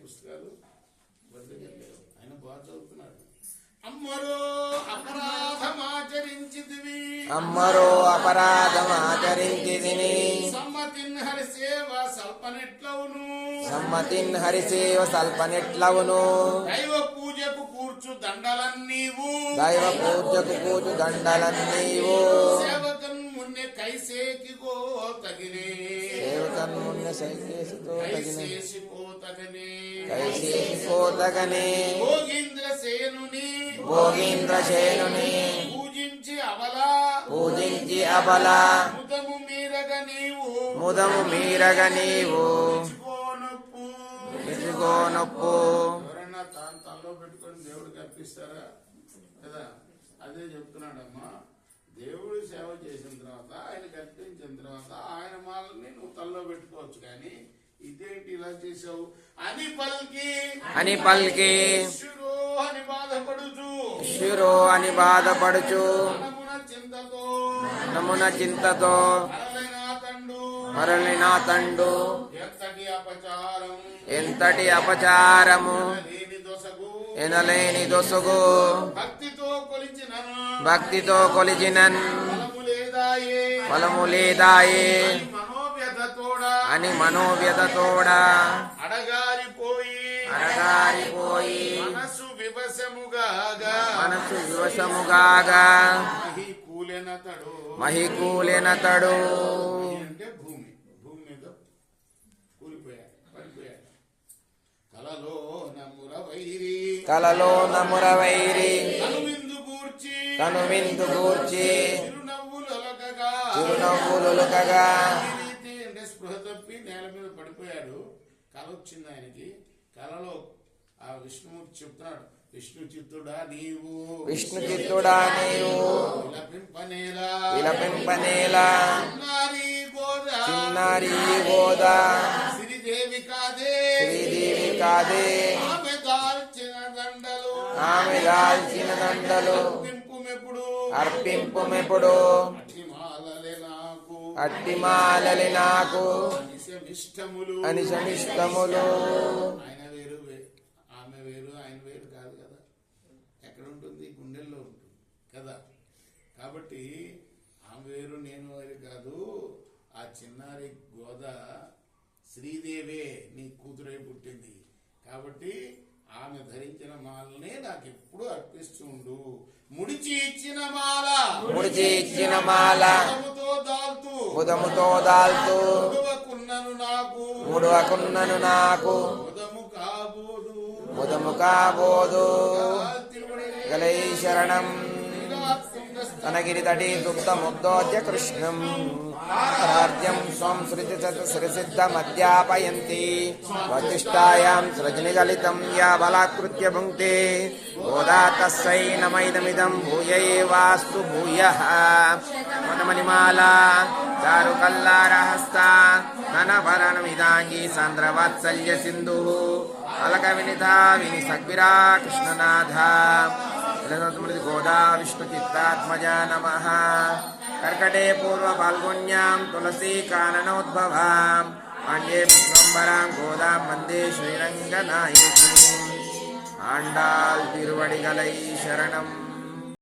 పుస్తకాలు ఆయన బాగా చదువుతున్నాడు. అమ్మరో అపరాధమాచరించితివి, అమ్మరో అపరాధమాచరించితిని, సమ్మతిన్ హరిసేవ సల్పనెట్లవును, సమ్మతిన్ హరిసేవ సల్పనెట్లవును, దైవ పూజకు కూర్చు దండలన్నీవు, దైవ పూజకు కూచు దండలన్నీవు, సేవకన్ మున్నె కైసేకిగో తగినే, సేవకన్ మున్నె సైకేసితో తగిన, కైసేసిపోతగనే, భోగీంద్రసేనుని భోగీంద్రసేనుని పూజించి అబల, ముదము మీరగ నీవు, ముదము మీరగ నీవు, నొప్పు. ఇదిగో నొప్పు. ఎవరన్నా తనలో పెట్టుకొని దేవుడికి అర్పిస్తారా కదా? అదే చెప్తున్నాడమ్మా, దేవుడు సేవ చేసిన తర్వాత ఆయనకి అర్పించిన తర్వాత ఆయన మాలని నువ్వు తనలో పెట్టుకోవచ్చు, కానీ ఇదేంటి ఇలా చేసావు అని పలికి శిరో అని బాధపడుచు నమున చింతతో మరలిన తండు, ఎంతటి అపచారము ఎనలేని దొసగు, భక్తితో కొలిచినన్ ఫలము లేదాయే అని మనోవ్యతతోడా అడగారిపోయి మనసు వివశముగాగా మహికూలెనతడు, అంటే భూమి మీద కూలిపోయాడు, పడిపోయాడు. కలలో నమురవైరి కనువిందు గూర్చి చిరునవ్వులొలకగా అంటే స్పృహ తప్పి నేల మీద పడిపోయాడు. కల వచ్చింది ఆయనకి. కలలో ఆ విష్ణుమూర్తి చెప్తున్నాడు, విష్ణు చిత్తుడా నీవు విలపింపనేలా చిన్నారి గోదా శ్రీదేవి కాదే ఆమె దాల్చిన దండలు అర్పింపుమెప్పుడు, అట్టిమాలలి నాకు అనిశమిష్టములు. ఆయన వేరు ఆమె వేరు ఆయన వేరు కాదు కదా, ఎక్కడ ఉంటుంది? గుండెల్లో ఉంటుంది కదా. కాబట్టి ఆమె వేరు నేను వేరు కాదు. ఆ చిన్నారి గోద శ్రీదేవే నీ కూతురై పుట్టింది కాబట్టి ఆమె ధరించిన మాలనే నాకు ఎప్పుడు అర్పిస్తుండు. ముడిచి ఇచ్చిన మాల ముదముతో దాల్తూ ముడువకున్నను నాకు ముదము కాబోదు. గలై శరణం అనగిరితటి దుగ్ధముగ్ధోద్య కృష్ణం రాజ్యం స్వం శ్రుతిసిద్ధమధ్యాపయంతి వతిష్టాయాం సృజనిగలితం యా బలాత్కృత్య భుంక్తే గోదా తస్సై నమైదమిదం భూయైవాస్తు భూయః. మనమణిమాలా చారుకల్లారహస్త ననభరణమిదాంగీ సాంద్రవాత్సల్య సింధు అలక వినితా విని సగ్విరా కృష్ణనాథ స్మృతి గోదా విష్ణుచిత్తాత్మజా నమః. కర్కటే పూర్వ పాల్గొన్యాం తులసీ కాననోద్భవాం పాండ్యే పుష్పంబరాం గోదాం వందే శ్రీరంగనాయకీ. ఆండాల్ తిరువడిగలై శరణం.